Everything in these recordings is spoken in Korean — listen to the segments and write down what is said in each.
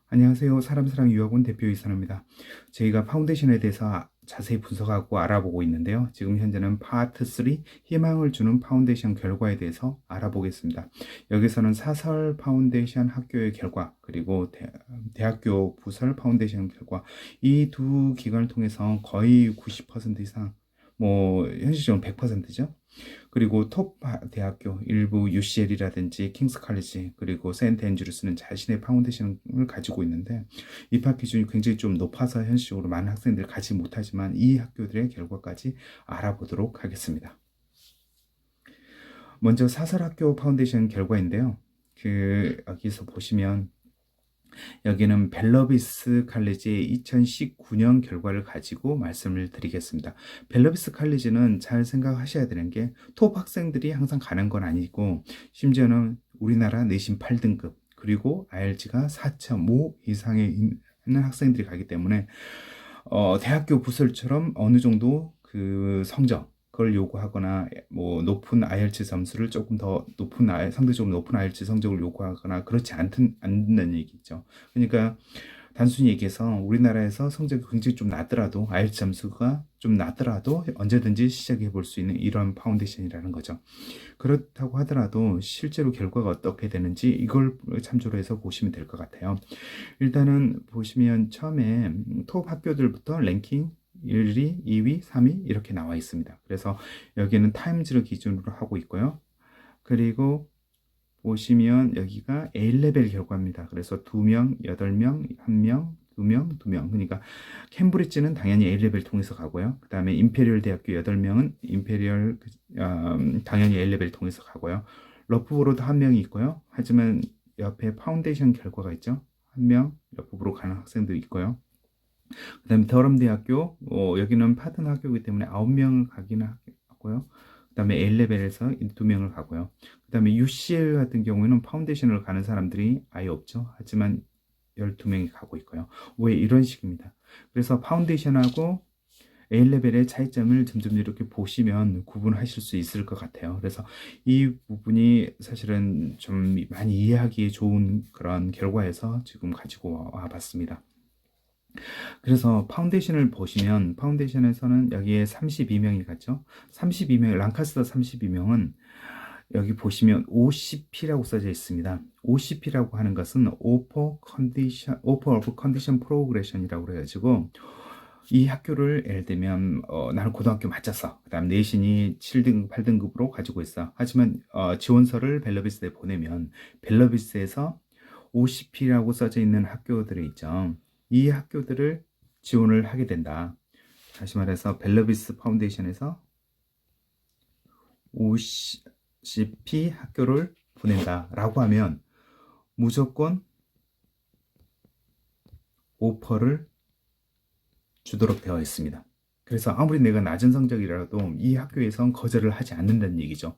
안녕하세요. 사람사랑 유학원 대표 이선호입니다. 저희가 파운데이션에 대해서 자세히 분석하고 알아보고 있는데요. 지금 현재는 파트 3 희망을 주는 파운데이션 결과에 대해서 알아보겠습니다. 여기서는 사설 파운데이션 학교의 결과 그리고 대학교 부설 파운데이션 결과 이 두 기관을 통해서 거의 90% 이상 현실적으로 100%죠. 그리고 톱 대학교 일부 UCL이라든지 킹스 칼리지 그리고 세인트 앤드루스는 자신의 파운데이션을 가지고 있는데 입학 기준이 굉장히 좀 높아서 현실적으로 많은 학생들이 가지 못하지만 이 학교들의 결과까지 알아보도록 하겠습니다. 먼저 사설학교 파운데이션 결과인데요. 여기서 보시면 여기는 벨러비스 칼리지의 2019년 결과를 가지고 말씀을 드리겠습니다. 벨러비스 칼리지는 잘 생각하셔야 되는 게 톱 학생들이 항상 가는 건 아니고 심지어는 우리나라 내신 8등급 그리고 IELTS가 4.5 이상에 있는 학생들이 가기 때문에 대학교 부설처럼 어느 정도 그 성적 그걸 요구하거나 높은 IELTS 점수를 조금 더 높은 상대적으로 높은 IELTS 성적을 요구하거나 그렇지 않는 얘기죠. 그러니까 단순히 얘기해서 우리나라에서 성적이 굉장히 좀 낮더라도 IELTS 점수가 좀 낮더라도 언제든지 시작해 볼 수 있는 이런 파운데이션이라는 거죠. 그렇다고 하더라도 실제로 결과가 어떻게 되는지 이걸 참조로 해서 보시면 될 것 같아요. 일단은 보시면 처음에 톱 학교들부터 랭킹 1위, 2위, 3위 이렇게 나와 있습니다. 그래서 여기는 타임즈를 기준으로 하고 있고요. 그리고 보시면 여기가 A레벨 결과입니다. 그래서 2명, 8명, 1명, 2명, 2명. 그러니까 캠브리지는 당연히 A레벨 통해서 가고요. 그 다음에 임페리얼 대학교 8명은 당연히 A레벨 통해서 가고요. 러프보로도 1명이 있고요. 하지만 옆에 파운데이션 결과가 있죠. 1명 러프보로 가는 학생도 있고요. 그 다음에 더럼대학교, 여기는 파트너 학교이기 때문에 9명을 가기는 하고요. 그 다음에 A레벨에서 2명을 가고요. 그 다음에 UCL 같은 경우에는 파운데이션을 가는 사람들이 아예 없죠. 하지만 12명이 가고 있고요. 왜 이런 식입니다. 그래서 파운데이션하고 A레벨의 차이점을 점점 이렇게 보시면 구분하실 수 있을 것 같아요. 그래서 이 부분이 사실은 좀 많이 이해하기 좋은 그런 결과에서 지금 가지고 와 봤습니다. 그래서 파운데이션을 보시면 파운데이션에서는 여기에 32명이 갔죠. 32명, 랑카스터 32명은 여기 보시면 OCP라고 써져 있습니다. OCP라고 하는 것은 Offer of Condition Progression이라고 그래가지고 이 학교를 예를 들면 나는 고등학교 맞췄어. 그 다음 내신이 7등급, 8등급으로 가지고 있어. 하지만 지원서를 벨러비스에 보내면 벨러비스에서 OCP라고 써져 있는 학교들이 있죠. 이 학교들을 지원을 하게 된다. 다시 말해서 벨러비스 파운데이션에서 OCP 학교를 보낸다라고 하면 무조건 오퍼를 주도록 되어 있습니다. 그래서 아무리 내가 낮은 성적이라도 이 학교에선 거절을 하지 않는다는 얘기죠.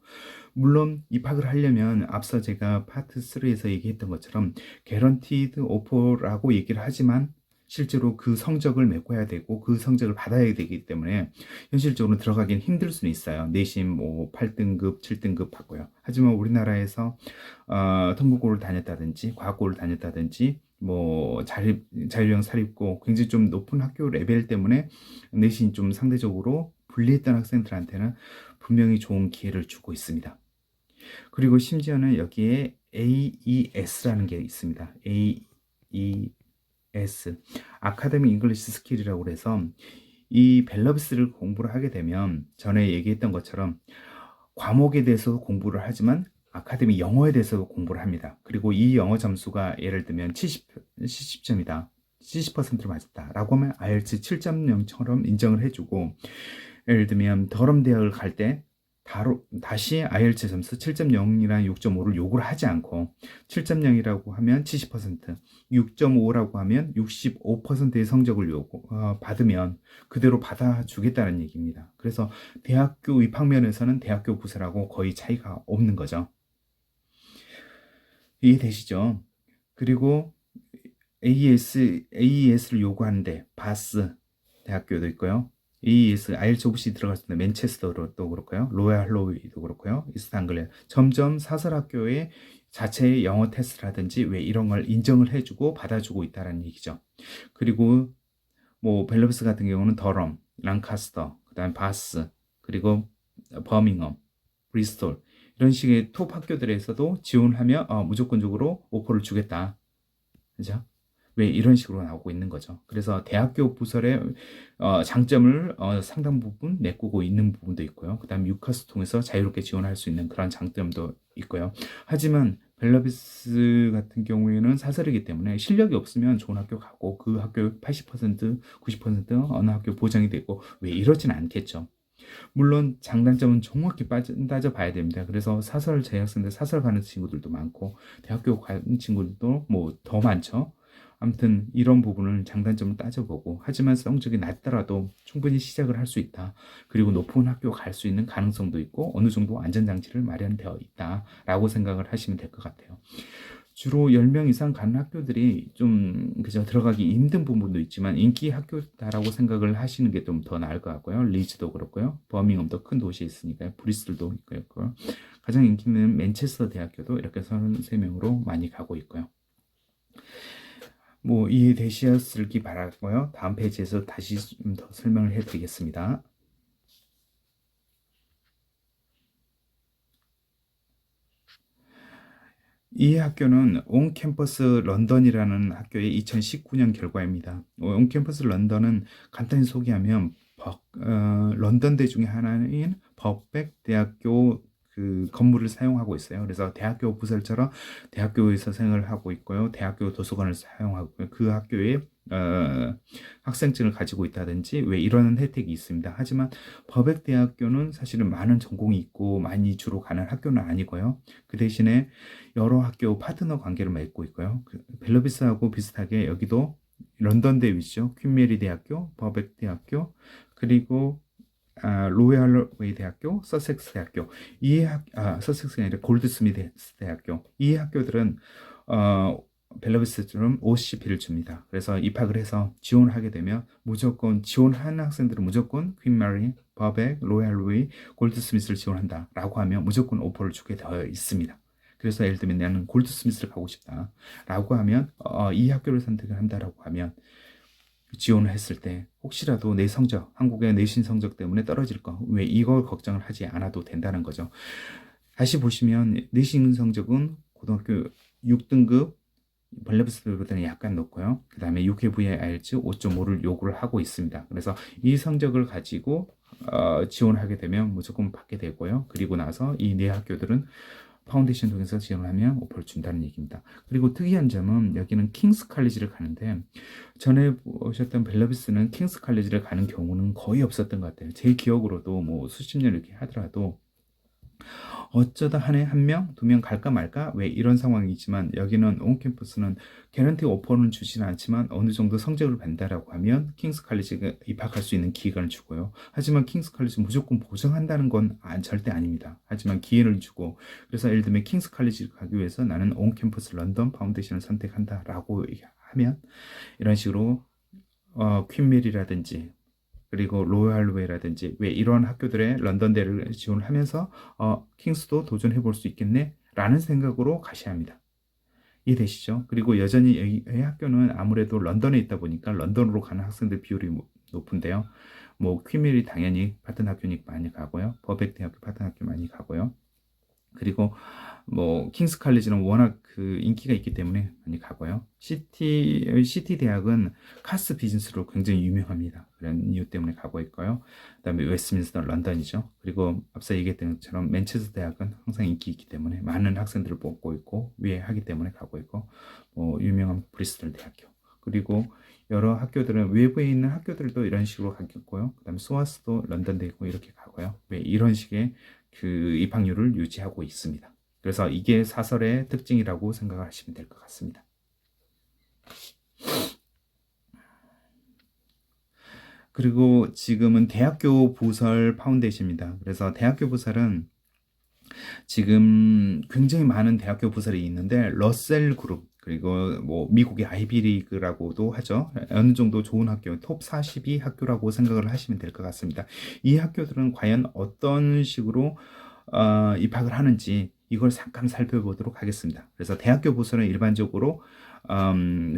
물론 입학을 하려면 앞서 제가 파트 3에서 얘기했던 것처럼 개런티드 오퍼라고 얘기를 하지만 실제로 그 성적을 메꿔야 되고 그 성적을 받아야 되기 때문에 현실적으로 들어가긴 힘들 수는 있어요. 내신 8등급, 7등급 받고요. 하지만 우리나라에서 통국고를 다녔다든지 과학고를 다녔다든지 자율형 사립고 굉장히 좀 높은 학교 레벨 때문에 내신이 좀 상대적으로 불리했던 학생들한테는 분명히 좋은 기회를 주고 있습니다. 그리고 심지어는 여기에 AES라는 게 있습니다. AES, 아카데미 잉글리시 스킬이라고 해서 이 벨러비스를 공부를 하게 되면 전에 얘기했던 것처럼 과목에 대해서 공부를 하지만 아카데미 영어에 대해서도 공부를 합니다. 그리고 이 영어 점수가 예를 들면 70점이다. 70%를 맞았다. 라고 하면 IELTS 7.0처럼 인정을 해주고, 예를 들면 더럼 대학을 갈 때 다시 IELTS 점수 7.0이랑 6.5를 요구를 하지 않고 7.0이라고 하면 70%, 6.5라고 하면 65%의 성적을 받으면 그대로 받아주겠다는 얘기입니다. 그래서 대학교 입학면에서는 대학교 부설하고 거의 차이가 없는 거죠. 이해되시죠? 그리고 AES를 요구하는데 바스 대학교도 있고요. AES, IELTS 없이 들어갈 수 있는 맨체스터도 그렇고요. 로얄 할로위도 그렇고요. 이스트 앙글리아. 점점 사설 학교의 자체의 영어 테스트라든지 왜 이런 걸 인정을 해주고 받아주고 있다는 얘기죠. 그리고 뭐 벨로비스 같은 경우는 더럼, 랑카스터, 그다음 바스, 그리고 버밍엄, 브리스톨 이런 식의 톱 학교들에서도 지원하면 무조건적으로 오퍼를 주겠다. 그죠? 왜 이런 식으로 나오고 있는 거죠. 그래서 대학교 부설의 장점을 상당 부분 메꾸고 있는 부분도 있고요. 그다음 유카스 통해서 자유롭게 지원할 수 있는 그런 장점도 있고요. 하지만 벨라비스 같은 경우에는 사설이기 때문에 실력이 없으면 좋은 학교 가고 그 학교 80%, 90% 어느 학교 보장이 되고 왜 이러진 않겠죠. 물론 장단점은 정확히 따져봐야 됩니다. 그래서 사설 재학생들 사설 가는 친구들도 많고 대학교 가는 친구들도 뭐 더 많죠. 아무튼 이런 부분을 장단점을 따져보고 하지만 성적이 낮더라도 충분히 시작을 할 수 있다. 그리고 높은 학교 갈 수 있는 가능성도 있고 어느 정도 안전장치를 마련되어 있다라고 생각을 하시면 될 것 같아요. 주로 10명 이상 가는 학교들이 좀 그저 들어가기 힘든 부분도 있지만 인기 학교다라고 생각을 하시는 게 좀 더 나을 것 같고요. 리즈도 그렇고요. 버밍엄도 큰 도시에 있으니까 브리스톨도 있고요. 가장 인기 있는 맨체스터 대학교도 이렇게 33명으로 많이 가고 있고요. 뭐 이해되셨을기 바라고요. 다음 페이지에서 다시 좀 더 설명을 해드리겠습니다. 이 학교는 온 캠퍼스 런던이라는 학교의 2019년 결과입니다. 온 캠퍼스 런던은 간단히 소개하면 런던대 중에 하나인 버백 대학교 그 건물을 사용하고 있어요. 그래서 대학교 부설처럼 대학교에서 생활을 하고 있고요. 대학교 도서관을 사용하고 있고요. 그 학교에 학생증을 가지고 있다든지 왜 이런 혜택이 있습니다. 하지만 버백대학교는 사실은 많은 전공이 있고 많이 주로 가는 학교는 아니고요. 그 대신에 여러 학교 파트너 관계를 맺고 있고요. 벨러비스하고 비슷하게 여기도 런던대 위죠. 퀸 메리 대학교, 버백 대학교, 그리고 로얄웨이 대학교, 서섹스 대학교. 서섹스가 아니라 골드스미스 대학교. 이 학교들은 벨러비스처럼 OCP를 줍니다. 그래서 입학을 해서 지원하게 되면 무조건 지원하는 학생들은 무조건 퀸 메리, 버백, 로얄웨이, 골드스미스를 지원한다라고 하면 무조건 오퍼를 주게 되어 있습니다. 그래서 예를 들면 나는 골드스미스를 가고 싶다라고 하면 이 학교를 선택을 한다라고 하면 지원을 했을 때 혹시라도 내 성적, 한국의 내신 성적 때문에 떨어질 거, 왜 이걸 걱정을 하지 않아도 된다는 거죠. 다시 보시면 내신 성적은 고등학교 6등급 벨러비스보다는 약간 높고요. 그 다음에 UKVI IELTS 5.5를 요구를 하고 있습니다. 그래서 이 성적을 가지고 지원하게 되면 무조건 받게 되고요. 그리고 나서 이 네 학교들은 파운데이션 통해서 지원을 하면 오퍼를 준다는 얘기입니다. 그리고 특이한 점은 여기는 킹스 칼리지를 가는데 전에 보셨던 벨러비스는 킹스 칼리지를 가는 경우는 거의 없었던 것 같아요. 제 기억으로도 뭐 수십 년 이렇게 하더라도 어쩌다 한 해 한 명, 두 명 갈까 말까 왜 이런 상황이지만 여기는 온캠퍼스는 개런티 오퍼는 주지는 않지만 어느 정도 성적을 받는다라고 하면 킹스 칼리지가 입학할 수 있는 기회를 주고요. 하지만 킹스 칼리지 무조건 보장한다는 건 절대 아닙니다. 하지만 기회를 주고 그래서 예를 들면 킹스 칼리지 가기 위해서 나는 온캠퍼스 런던 파운데이션을 선택한다라고 하면 이런 식으로 퀸밀이라든지 그리고 로얄웨이라든지 왜 이런 학교들의 런던대를 지원을 하면서 킹스도 도전해 볼 수 있겠네 라는 생각으로 가셔야 합니다. 이해되시죠? 그리고 여전히 이 학교는 아무래도 런던에 있다 보니까 런던으로 가는 학생들 비율이 높은데요. 뭐 퀸밀이 당연히 같은 학교니까 많이 가고요. 버백 대학교 같은 학교 많이 가고요. 그리고 뭐 킹스 칼리지는 워낙 그 인기가 있기 때문에 많이 가고요. 시티 대학은 카스 비즈니스로 굉장히 유명합니다. 그런 이유 때문에 가고 있고요. 그다음에 웨스트민스터 런던이죠. 그리고 앞서 얘기했던 것처럼 맨체스터 대학은 항상 인기 있기 때문에 많은 학생들을 뽑고 있고 위하기 때문에 가고 있고 뭐 유명한 브리스톨 대학교 그리고 여러 학교들은 외부에 있는 학교들도 이런 식으로 가겠고요. 그다음에 소아스도 런던대 있고 이렇게 가고요. 왜 이런 식의 그 입학률을 유지하고 있습니다. 그래서 이게 사설의 특징이라고 생각하시면 될 것 같습니다. 그리고 지금은 대학교 부설 파운데이션입니다. 그래서 대학교 부설은 지금 굉장히 많은 대학교 부설이 있는데 러셀 그룹 그리고 뭐 미국의 아이비리그라고도 하죠. 어느 정도 좋은 학교, 톱 42 학교라고 생각을 하시면 될 것 같습니다. 이 학교들은 과연 어떤 식으로 입학을 하는지 이걸 잠깐 살펴보도록 하겠습니다. 그래서 대학교 부서는 일반적으로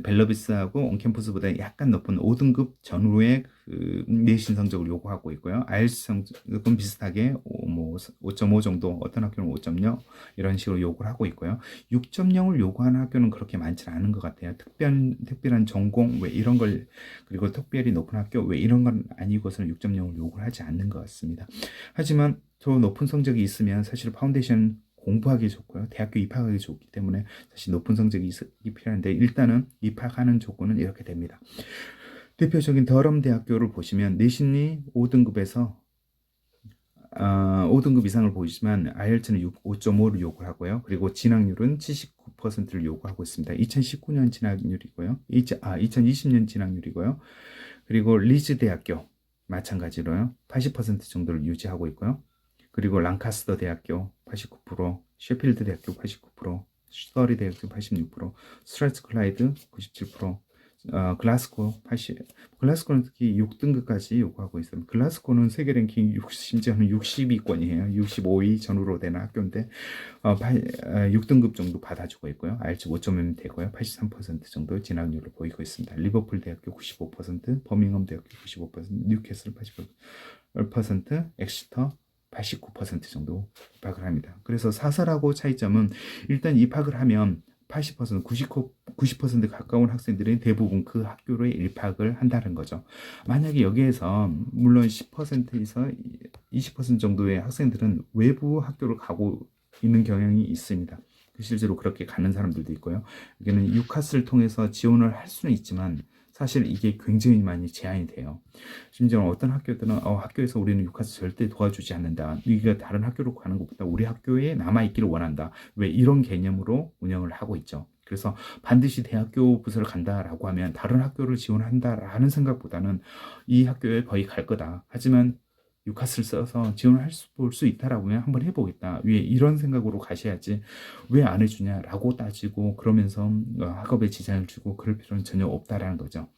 벨러비스하고 온캠퍼스보다 약간 높은 5등급 전후의 그 내신 성적을 요구하고 있고요. IELTS 성적은 비슷하게 5.5 정도, 어떤 학교는 5.0 이런 식으로 요구를 하고 있고요. 6.0을 요구하는 학교는 그렇게 많지는 않은 것 같아요. 특별한 전공 왜 이런 걸, 그리고 특별히 높은 학교 왜 이런 건 아니고서는 6.0을 요구를 하지 않는 것 같습니다. 하지만 더 높은 성적이 있으면 사실 파운데이션 공부하기 좋고요. 대학교 입학하기 좋기 때문에 사실 높은 성적이 필요한데, 일단은 입학하는 조건은 이렇게 됩니다. 대표적인 더럼 대학교를 보시면 내신이 5등급에서 5등급 이상을 보이지만 IELTS는 5.5를 요구를 하고요. 그리고 진학률은 79%를 요구하고 있습니다. 2019년 진학률이고요. 2020년 진학률이고요. 그리고 리즈 대학교 마찬가지로요. 80% 정도를 유지하고 있고요. 그리고 랑카스터 대학교 89%, 셰필드 대학교 89%, 서리 대학교 86%, 스트라스클라이드 97%, 글라스고 80, 글라스고는 특히 6등급까지 요구하고 있습니다. 글라스고는 세계 랭킹 심지어는 60위권이에요. 65위 전후로 되는 학교인데 6등급 정도 받아주고 있고요. IELTS 5점이면 되고요. 83% 정도 진학률을 보이고 있습니다. 리버풀 대학교 95%, 버밍엄 대학교 95%, 뉴캐슬 88%, 엑시터 89% 정도 입학을 합니다. 그래서 사설하고 차이점은 일단 입학을 하면 80%, 90% 가까운 학생들이 대부분 그 학교에 입학을 한다는 거죠. 만약에 여기에서 물론 10%에서 20% 정도의 학생들은 외부 학교를 가고 있는 경향이 있습니다. 실제로 그렇게 가는 사람들도 있고요. 여기는 유카스를 통해서 지원을 할 수는 있지만 사실 이게 굉장히 많이 제한이 돼요. 심지어 어떤 학교들은 학교에서 우리는 유카스 절대 도와주지 않는다. 네가 다른 학교로 가는 것보다 우리 학교에 남아있기를 원한다. 왜 이런 개념으로 운영을 하고 있죠. 그래서 반드시 대학교 부서를 간다라고 하면 다른 학교를 지원한다라는 생각보다는 이 학교에 거의 갈 거다. 하지만 유카스를 써서 지원을 볼 수 있다라고 하면 한번 해보겠다. 왜 이런 생각으로 가셔야지 왜 안 해주냐라고 따지고 그러면서 학업에 지장을 주고 그럴 필요는 전혀 없다라는 거죠.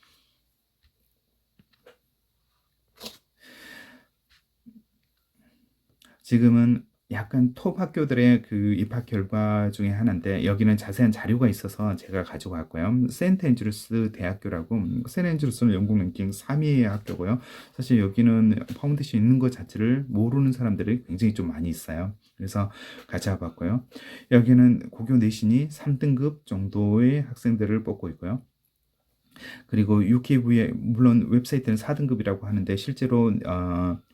지금은 약간 톱 학교들의 그 입학 결과 중에 하나인데 여기는 자세한 자료가 있어서 제가 가지고 왔고요. 세인트 앤드루스 대학교라고, 세인트 앤드루스는 영국 랭킹 3위의 학교고요. 사실 여기는 파운데이션 있는 것 자체를 모르는 사람들이 굉장히 좀 많이 있어요. 그래서 가져와봤고요. 여기는 고교 내신이 3등급 정도의 학생들을 뽑고 있고요. 그리고 UKV에 물론 웹사이트는 4등급이라고 하는데 실제로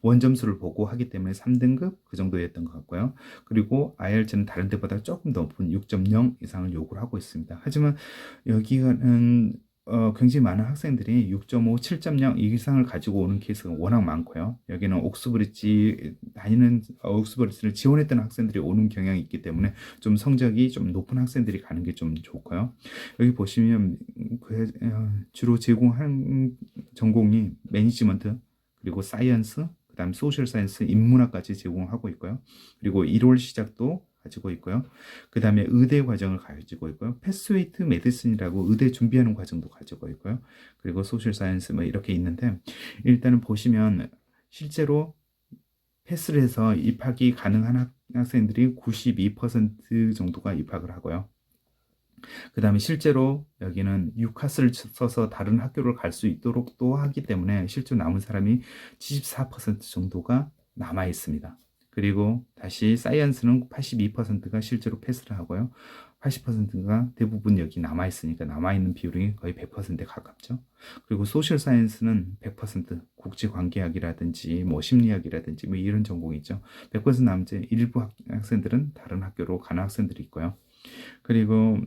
원점수를 보고 하기 때문에 3등급 그 정도였던 것 같고요. 그리고 IELTS는 다른 데보다 조금 더 높은 6.0 이상을 요구를 하고 있습니다. 하지만 여기는 굉장히 많은 학생들이 6.5, 7.0 이상을 가지고 오는 케이스가 워낙 많고요. 여기는 옥스브리지를 지원했던 학생들이 오는 경향이 있기 때문에 좀 성적이 좀 높은 학생들이 가는 게 좀 좋고요. 여기 보시면 주로 제공하는 전공이 매니지먼트, 그리고 사이언스, 그다음 소셜 사이언스, 인문학까지 제공하고 있고요. 그리고 1월 시작도 가지고 있고요. 그 다음에 의대 과정을 가지고 있고요. 패스웨이트 메디슨이라고 의대 준비하는 과정도 가지고 있고요. 그리고 소셜 사이언스 뭐 이렇게 있는데 일단은 보시면 실제로 패스를 해서 입학이 가능한 학생들이 92% 정도가 입학을 하고요. 그 다음에 실제로 여기는 유카스를 써서 다른 학교를 갈 수 있도록 또 하기 때문에 실제로 남은 사람이 74% 정도가 남아 있습니다. 그리고 다시 사이언스는 82%가 실제로 패스를 하고요. 80%가 대부분 여기 남아 있으니까 남아 있는 비율이 거의 100%에 가깝죠. 그리고 소셜 사이언스는 100% 국제관계학이라든지 뭐 심리학이라든지 뭐 이런 전공이 있죠. 100% 남지 일부 학생들은 다른 학교로 가는 학생들이 있고요. 그리고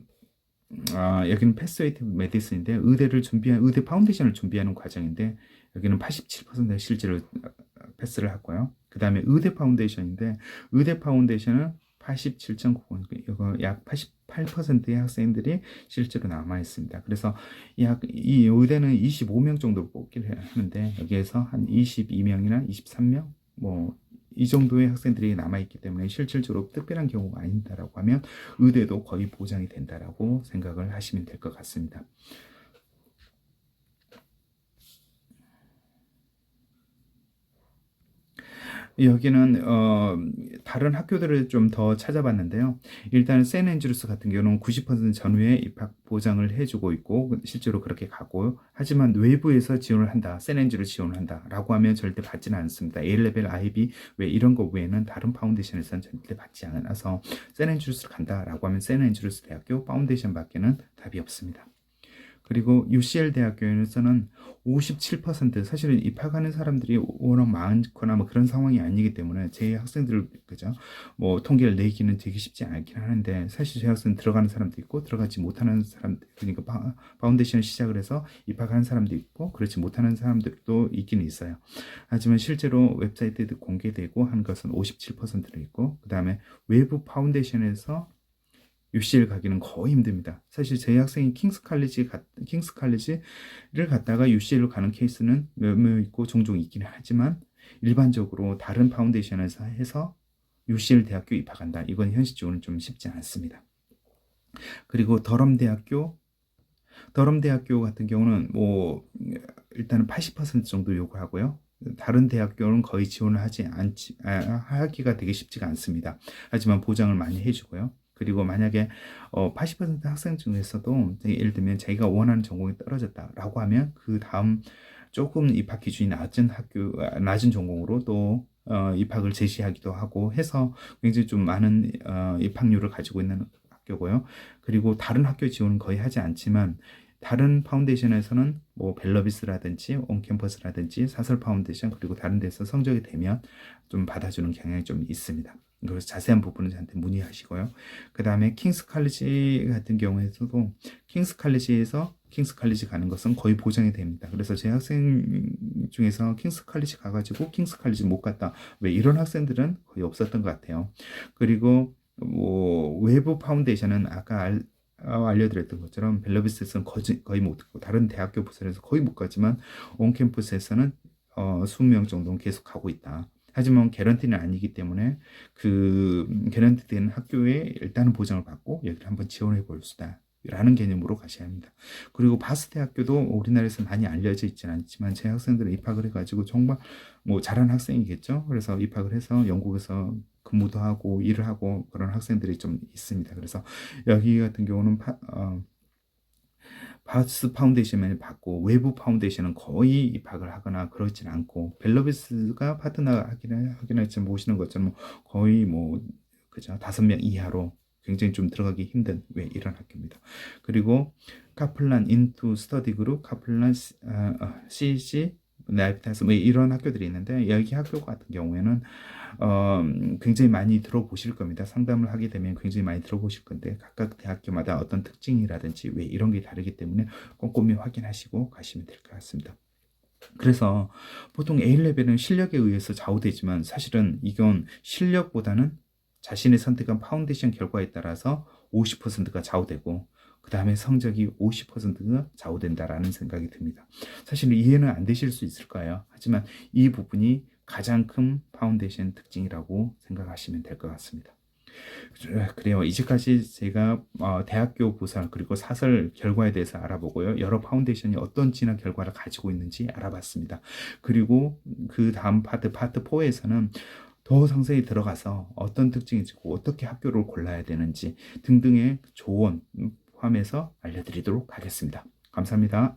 여기는 패스웨이트 메디슨인데 의대 파운데이션을 준비하는 과정인데 여기는 87%가 실제로 패스를 했고요. 그 다음에 의대 파운데이션인데 의대 파운데이션은 87.9, 이거 약 88%의 학생들이 실제로 남아 있습니다. 그래서 이 의대는 25명 정도 뽑기를 하는데 여기에서 한 22명이나 23명 뭐 이 정도의 학생들이 남아있기 때문에 실질적으로 특별한 경우가 아닌다라고 하면 의대도 거의 보장이 된다라고 생각을 하시면 될 것 같습니다. 여기는 다른 학교들을 좀 더 찾아봤는데요. 일단 샌앤드루스 같은 경우는 90% 전후에 입학 보장을 해주고 있고 실제로 그렇게 가고 하지만 외부에서 지원을 한다, 샌앤드루스 지원을 한다라고 하면 절대 받지는 않습니다. A레벨, IB 왜 이런 거 외에는 다른 파운데이션에서는 절대 받지 않아서 샌앤드루스를 간다라고 하면 샌앤드루스 대학교 파운데이션 밖에는 답이 없습니다. 그리고 UCL 대학교에서는 57% 사실은 입학하는 사람들이 워낙 많거나 뭐 그런 상황이 아니기 때문에 제 학생들 그죠 뭐 통계를 내기는 되게 쉽지 않긴 하는데 사실 제 학생 들어가는 사람도 있고 들어가지 못하는 사람들 그러니까 파운데이션을 시작을 해서 입학하는 사람도 있고 그렇지 못하는 사람들도 있기는 있어요. 하지만 실제로 웹사이트에 공개되고 한 것은 57%로 있고 그 다음에 외부 파운데이션에서 UCL 가기는 거의 힘듭니다. 사실 제 학생이 킹스 칼리지를 갔다가 UCL로 가는 케이스는 몇몇 있고 종종 있기는 하지만 일반적으로 다른 파운데이션에서 해서 UCL 대학교 입학한다. 이건 현실적으로는 좀 쉽지 않습니다. 그리고 더럼 대학교 같은 경우는 뭐 일단은 80% 정도 요구하고요. 다른 대학교는 거의 지원을 하기가 되게 쉽지가 않습니다. 하지만 보장을 많이 해주고요. 그리고 만약에 80% 학생 중에서도 예를 들면 자기가 원하는 전공이 떨어졌다라고 하면 그 다음 조금 입학 기준이 낮은 전공으로 또 입학을 제시하기도 하고 해서 굉장히 좀 많은 입학률을 가지고 있는 학교고요. 그리고 다른 학교 지원은 거의 하지 않지만 다른 파운데이션에서는 뭐 벨러비스라든지 온캠퍼스라든지 사설 파운데이션 그리고 다른 데서 성적이 되면 좀 받아주는 경향이 좀 있습니다. 그래서 자세한 부분은 저한테 문의하시고요. 그 다음에 킹스 칼리지 같은 경우에서도 킹스 칼리지 가는 것은 거의 보장이 됩니다. 그래서 제 학생 중에서 킹스 칼리지 가가지고 킹스 칼리지 못 갔다. 왜 이런 학생들은 거의 없었던 것 같아요. 그리고 뭐 외부 파운데이션은 아까 알려드렸던 것처럼 벨러비스에서는 거의 못 가고 다른 대학교 부설에서 거의 못 가지만 온캠퍼스에서는 수명 정도는 계속 가고 있다. 하지만 개런티는 아니기 때문에 그 개런티된 학교에 일단은 보장을 받고 여기를 한번 지원해 볼 수다. 라는 개념으로 가셔야 합니다. 그리고 바스 대학교도 우리나라에서 많이 알려져 있지는 않지만 제 학생들은 입학을 해가지고 정말 뭐 잘한 학생이겠죠. 그래서 입학을 해서 영국에서 근무도 하고 일을 하고 그런 학생들이 좀 있습니다. 그래서 여기 같은 경우는 바스 파운데이션을 받고 외부 파운데이션은 거의 입학을 하거나 그렇진 않고 벨러비스가 파트너가 하긴 했지만 보시는 것처럼 거의 뭐 그죠 5명 이하로 굉장히 좀 들어가기 힘든 왜 이런 학교입니다. 그리고 카플란 인투 스터디 그룹 카플란 CC 나이프타스 뭐 이런 학교들이 있는데 여기 학교 같은 경우에는 굉장히 많이 들어보실 겁니다. 상담을 하게 되면 굉장히 많이 들어보실 건데 각각 대학교마다 어떤 특징이라든지 왜 이런 게 다르기 때문에 꼼꼼히 확인하시고 가시면 될 것 같습니다. 그래서 보통 A레벨은 실력에 의해서 좌우되지만 사실은 이건 실력보다는 자신의 선택한 파운데이션 결과에 따라서 50%가 좌우되고 그 다음에 성적이 50%가 좌우된다라는 생각이 듭니다. 사실 이해는 안 되실 수 있을 거예요. 하지만 이 부분이 가장 큰 파운데이션 특징이라고 생각하시면 될 것 같습니다. 그래요. 이제까지 제가 대학교 부설 그리고 사설 결과에 대해서 알아보고요. 여러 파운데이션이 어떤 진학 결과를 가지고 있는지 알아봤습니다. 그리고 그 다음 파트 4에서는 더 상세히 들어가서 어떤 특징이 있고 어떻게 학교를 골라야 되는지 등등의 조언 포함해서 알려드리도록 하겠습니다. 감사합니다.